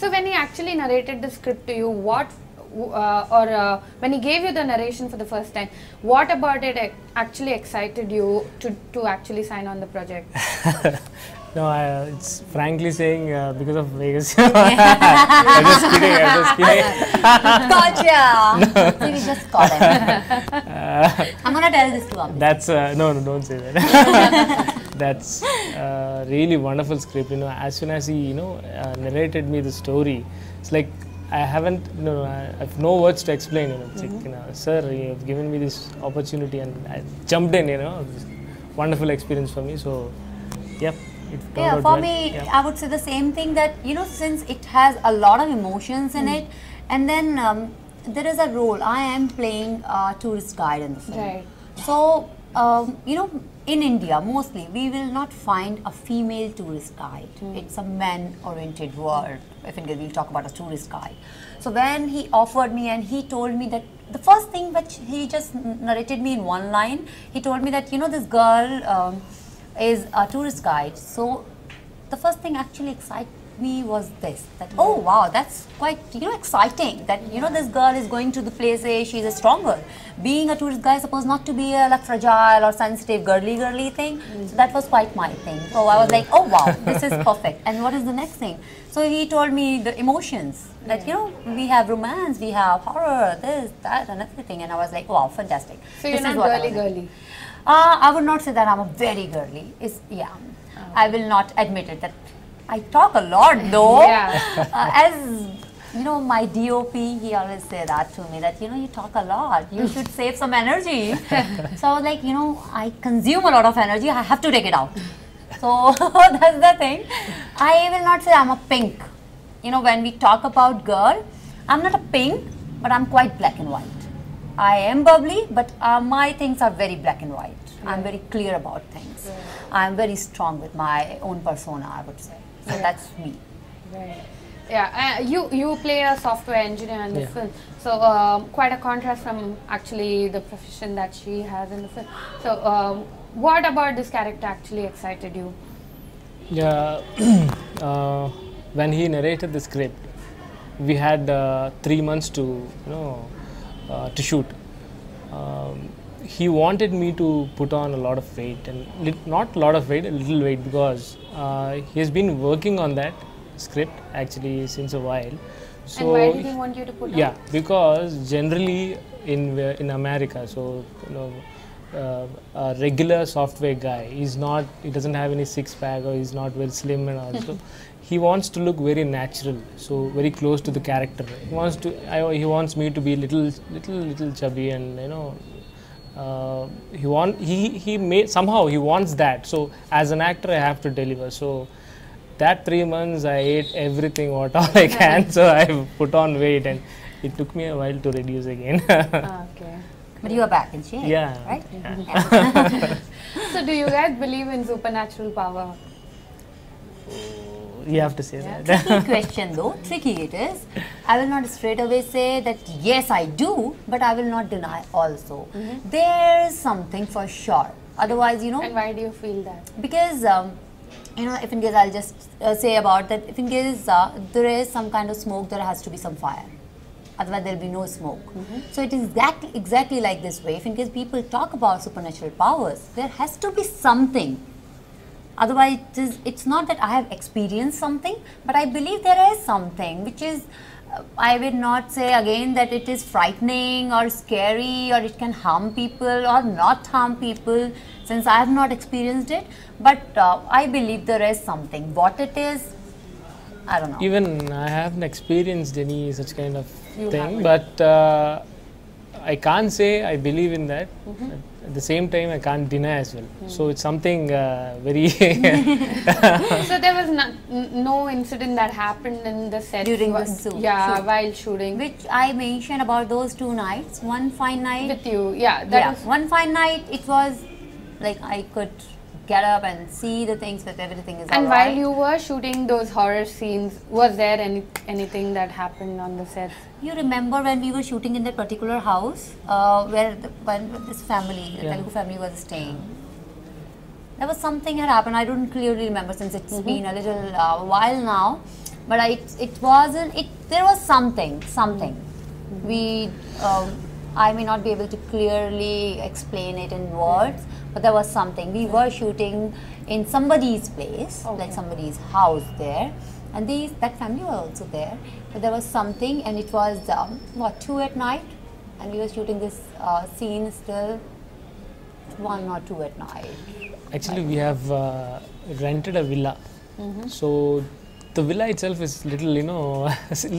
So when he actually narrated the script to you, when he gave you the narration for the first time, what about it actually excited you to actually sign on the project? No, it's frankly saying because of Vegas. I'm just kidding. Gotcha! We just caught him. I'm gonna tell this to him. That's no, don't say that. That's really wonderful script. As soon as he narrated me the story, it's like I haven't, I have no words to explain. It's like, sir, you have given me this opportunity, and I jumped in. Wonderful experience for me. So, yep. Yeah, for me, I would say the same thing, that since it has a lot of emotions in it, and then there is a role. I am playing a tourist guide in the film. Right. So, in India, mostly, we will not find a female tourist guide. It's a man-oriented world, if in case we'll talk about a tourist guide. So when he offered me and he told me that, the first thing which he just narrated me in one line, he told me that, this girl is a tourist guide. So the first thing actually excited me was this, that oh wow, that's quite exciting, that this girl is going to the places, she's a strong girl. Being a tourist guide is supposed not to be a fragile or sensitive girly thing. So that was quite my thing. So I was like, oh wow, this is perfect. And what is the next thing? So he told me the emotions, that we have romance, we have horror, this, that and everything, and I was like, wow, fantastic. So you're not girly? I would not say that I'm a very girly. I will not admit it, that I talk a lot though. As my DOP, he always say that to me, that you talk a lot, you should save some energy. So I was like, I consume a lot of energy, I have to take it out. So that's the thing. I will not say I'm a pink. When we talk about girl, I'm not a pink, but I'm quite black and white. I am bubbly, but my things are very black and white. I'm very clear about things. I'm very strong with my own persona, I would say. So that's me. Right. Yeah, you play a software engineer in the film. So quite a contrast from actually the profession that she has in the film. So what about this character actually excited you? Yeah, when he narrated the script, we had 3 months to shoot. He wanted me to put on a lot of weight, and not a lot of weight, a little weight, because he has been working on that script actually since a while. So and why did he want you to put on? Yeah, because generally in America, so a regular software guy is not, he doesn't have any six-pack, or he's not very slim and all. So he wants to look very natural, so very close to the character. He wants me to be little chubby, and somehow he wants that. So as an actor, I have to deliver. So that 3 months I ate everything what all I can. So I put on weight, and it took me a while to reduce again. Okay. But you are back in shape, right? Yeah. So do you guys believe in supernatural power? You have to say that. Tricky question though, tricky it is. I will not straight away say that yes I do, but I will not deny also. There's something for sure. Otherwise, And why do you feel that? Because, if in case I'll just say about that, if in case there is some kind of smoke, there has to be some fire. Otherwise there will be no smoke. So it is exactly like this way. If in case people talk about supernatural powers, there has to be something. Otherwise it's not that I have experienced something, but I believe there is something which is, I will not say again that it is frightening or scary, or it can harm people or not harm people, since I have not experienced it. But I believe there is something. What it is, I don't know. Even I haven't experienced any such kind of thing, but I can't say I believe in that. At the same time, I can't deny as well. So it's something very. So there was no incident that happened in the set during the shoot. Yeah, while shooting. Which I mentioned about those 2 nights. One fine night with you, that was one fine night. It was like I could get up and see the things, that everything is and alright. while you were shooting those horror scenes, was there anything that happened on the set? You remember when we were shooting in that particular house when this family, the Telugu family, was staying? There was something had happened. I don't clearly remember, since it's been a little while now. but it wasn't. There was something. We, I may not be able to clearly explain it in words, but there was something. We were shooting in somebody's place, like somebody's house there, and that family was also there. But there was something, and it was 2 at night, and we were shooting this scene still 1 or 2 at night. Actually, we have rented a villa, so the villa itself is little, a little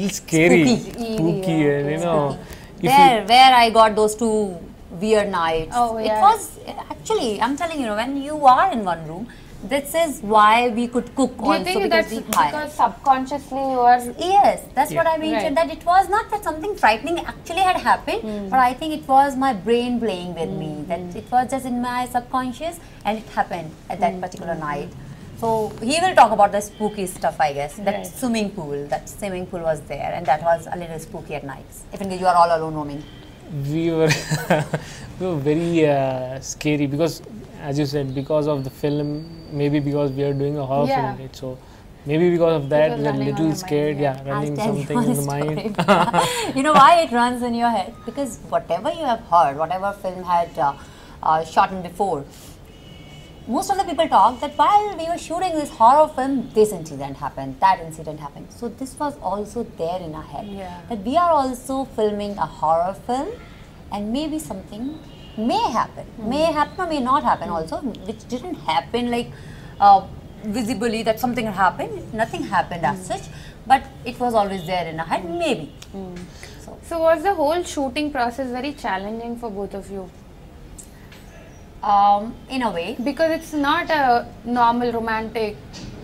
scary, spooky, and where I got those 2 weird nights. It was actually, I'm telling you, when you are in one room, this is why we could cook also. Do you think that's because subconsciously you are... Yes, that's what I mentioned, that it was not that something frightening actually had happened, but I think it was my brain playing with me, that it was just in my subconscious and it happened at that particular night. So he will talk about the spooky stuff, I guess. That swimming pool was there, and that was a little spooky at nights. Even you are all alone roaming. We were very scary because, as you said, because of the film, maybe because we are doing a horror film, right? So maybe because of that, we are a little scared, running something in the mind. You know why it runs in your head? Because whatever you have heard, whatever film had shot in before, most of the people talk that while we were shooting this horror film, this incident happened, that incident happened. So this was also there in our head, that we are also filming a horror film, and maybe something may happen or may not happen also, which didn't happen like visibly that something happened. Nothing happened as such, but it was always there in our head, maybe. So was the whole shooting process very challenging for both of you? In a way, because it's not a normal romantic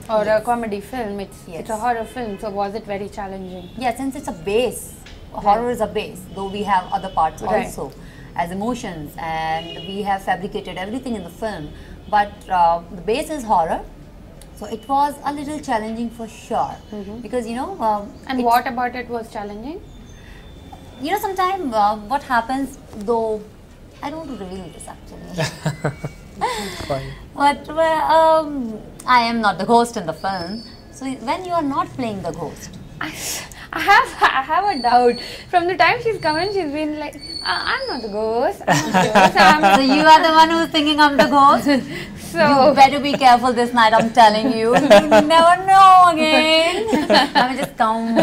or a comedy film, it's a horror film. So was it very challenging? Yeah, since it's a base, horror is a base, though we have other parts also as emotions, and we have fabricated everything in the film, but the base is horror. So it was a little challenging for sure, because and what about it was challenging? Sometimes what happens, though I don't want to reveal this actually. It's fine. But I am not the ghost in the film. So when you are not playing the ghost, I have a doubt. From the time she's come in, she's been like, I'm not the ghost. I'm not the ghost. So you are the one who's thinking I'm the ghost. So you better be careful this night, I'm telling you. You never know again. I will just come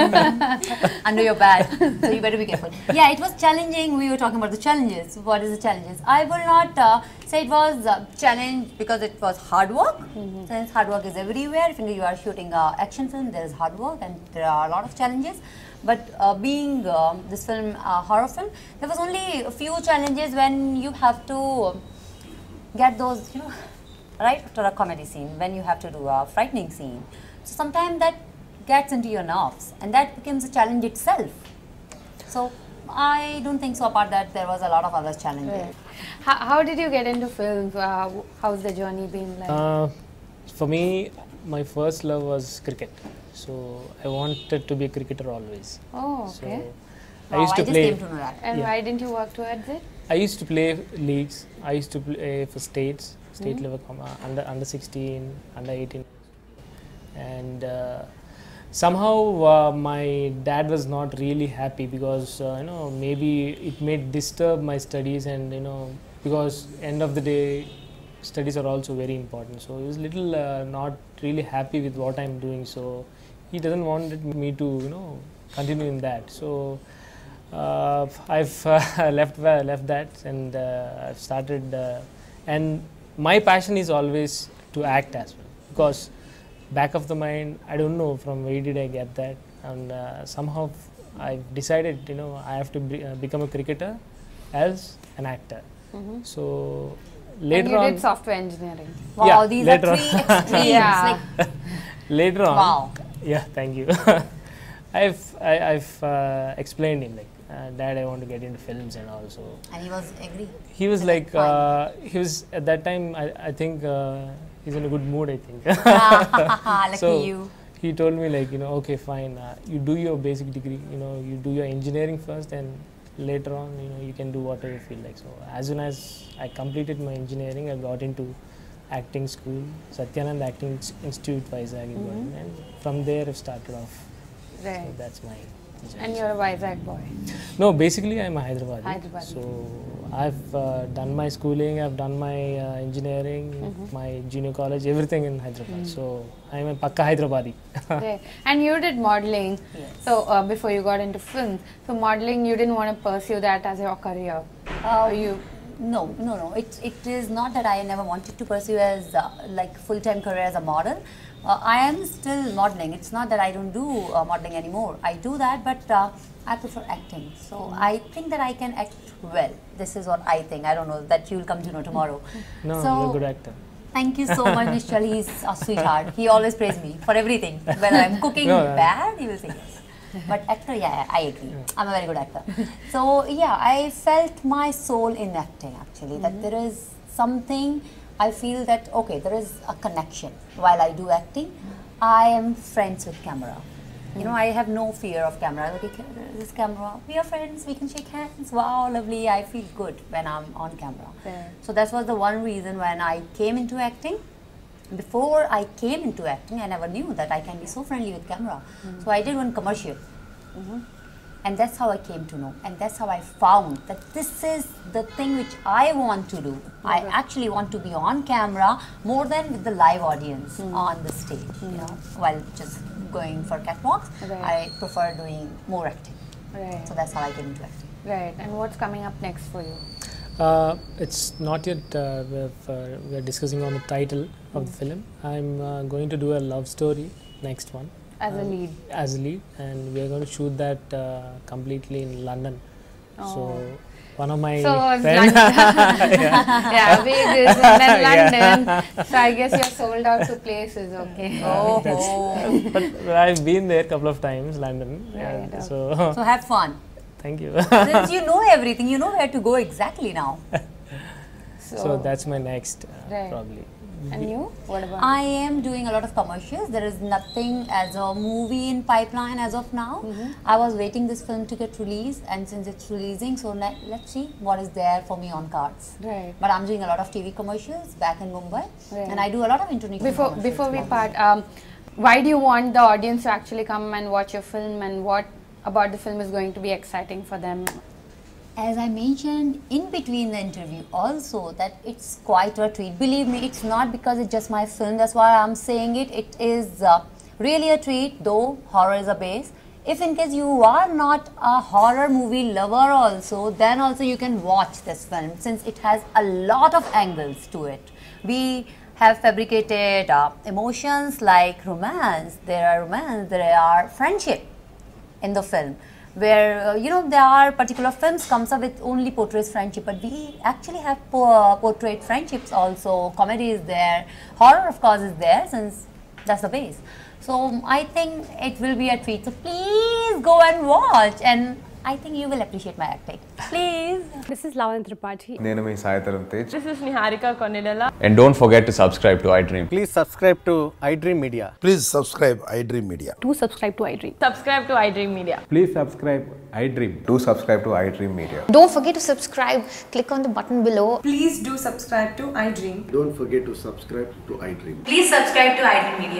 under your bed. So you better be careful. Yeah, it was challenging. We were talking about the challenges. What is the challenges? I will not say it was a challenge because it was hard work. Since hard work is everywhere. If you are shooting an action film, there is hard work and there are a lot of challenges. But being this film a horror film, there was only a few challenges when you have to get those, right after a comedy scene, when you have to do a frightening scene. So sometimes that gets into your nerves and that becomes a challenge itself. So I don't think so, apart that there was a lot of other challenges. How did you get into films? How's the journey been like? For me, my first love was cricket. So I wanted to be a cricketer always. Oh, okay. So I used to play. Came to know that. And why didn't you work towards it? I used to play leagues. I used to play for state level, under 16, under 18, and somehow my dad was not really happy because maybe it may disturb my studies, and because end of the day studies are also very important. So he was little not really happy with what I'm doing. So he doesn't want me to continue in that. So I've left that, and I've started. And my passion is always to act as well, because back of the mind, I don't know from where did I get that, and somehow I've decided I have to become a cricketer as an actor. So later on, you did software engineering. Wow, these are three extremes. Yeah. Like, later on, wow. Yeah, thank you. I've explained him, like, Dad, I want to get into films and also. And he was angry. He was like, he was at that time. I think he's in a good mood. I think. Lucky so you. He told me like, okay, fine. You do your basic degree. You do your engineering first, and later on, you can do whatever you feel like. So as soon as I completed my engineering, I got into acting school, Satyanand Acting Institute, Vizag, and from there I started off Right. So that's my journey. And you're a Vizag boy. No, basically I'm a Hyderabadi. Hyderabadi. So I've done my schooling, I've done my engineering, my junior college, everything in Hyderabad. So I'm a Pakka Hyderabadi. Right. And you did modeling. Yes. So before you got into film, so modeling, you didn't want to pursue that as your career. Or you? No. It is not that I never wanted to pursue as like full-time career as a model. I am still modeling. It's not that I don't do modeling anymore. I do that, but I prefer acting. So I think that I can act well. This is what I think. I don't know, that you'll come to know tomorrow. No, so, you're a good actor. Thank you so much, Nischal. He's a sweetheart. He always praises me for everything. Whether I'm cooking bad, he will say yes. But actor, yeah, I agree. Yeah. I'm a very good actor. So yeah, I felt my soul in acting actually. That there is something, I feel that, okay, there is a connection. While I do acting, I am friends with camera. You know, I have no fear of camera. Okay, this camera, we are friends, we can shake hands. Wow, lovely. I feel good when I'm on camera. Yeah. So that was the one reason when I came into acting. Before I came into acting, I never knew that I can be so friendly with camera. So I did one commercial. And that's how I came to know. And that's how I found that this is the thing which I want to do. I actually want to be on camera more than with the live audience on the stage. You know, while just going for catwalks, I prefer doing more acting. Right. So that's how I came into acting. Right. And what's coming up next for you? It's not yet, we're discussing on the title of the film. I'm going to do a love story, next one. As a lead? As a lead, and we're going to shoot that completely in London. So, one of my friends... yeah, we this in London. So I guess you're sold out to places, okay. But I've been there a couple of times, London. Right, so have fun. Thank you. Since you know everything, you know where to go exactly now. So that's my next, probably. And you? What about? I am doing a lot of commercials. There is nothing as a movie in pipeline as of now. I was waiting this film to get released, and since it's releasing, so let's see what is there for me on cards. Right. But I'm doing a lot of TV commercials back in Mumbai, and I do a lot of international commercials. Before we part, why do you want the audience to actually come and watch your film, and what about the film is going to be exciting for them? As I mentioned in between the interview also, that it's quite a treat. Believe me, it's not because it's just my film, that's why I'm saying it. It is really a treat, though horror is a base. If in case you are not a horror movie lover also, then also you can watch this film, since it has a lot of angles to it. We have fabricated emotions like romance, there are friendship in the film. Where you know, there are particular films comes up with only portrays friendship, but we actually have portrayed friendships also. Comedy is there, horror of course is there, since that's the base. So I think it will be a treat. So please go and watch, and I think you will appreciate my acting. Please. This is Lavan Tripathi. Nenu mee Saitaram Tej. This is Niharika Konidala. And don't forget to subscribe to iDream. Please subscribe to iDream Media. Please subscribe iDream Media. Do subscribe to iDream. Subscribe to iDream Media. Please subscribe iDream. Do subscribe to iDream Media. Don't forget to subscribe. Click on the button below. Please do subscribe to iDream. Don't forget to subscribe to iDream. Please subscribe to iDream Media.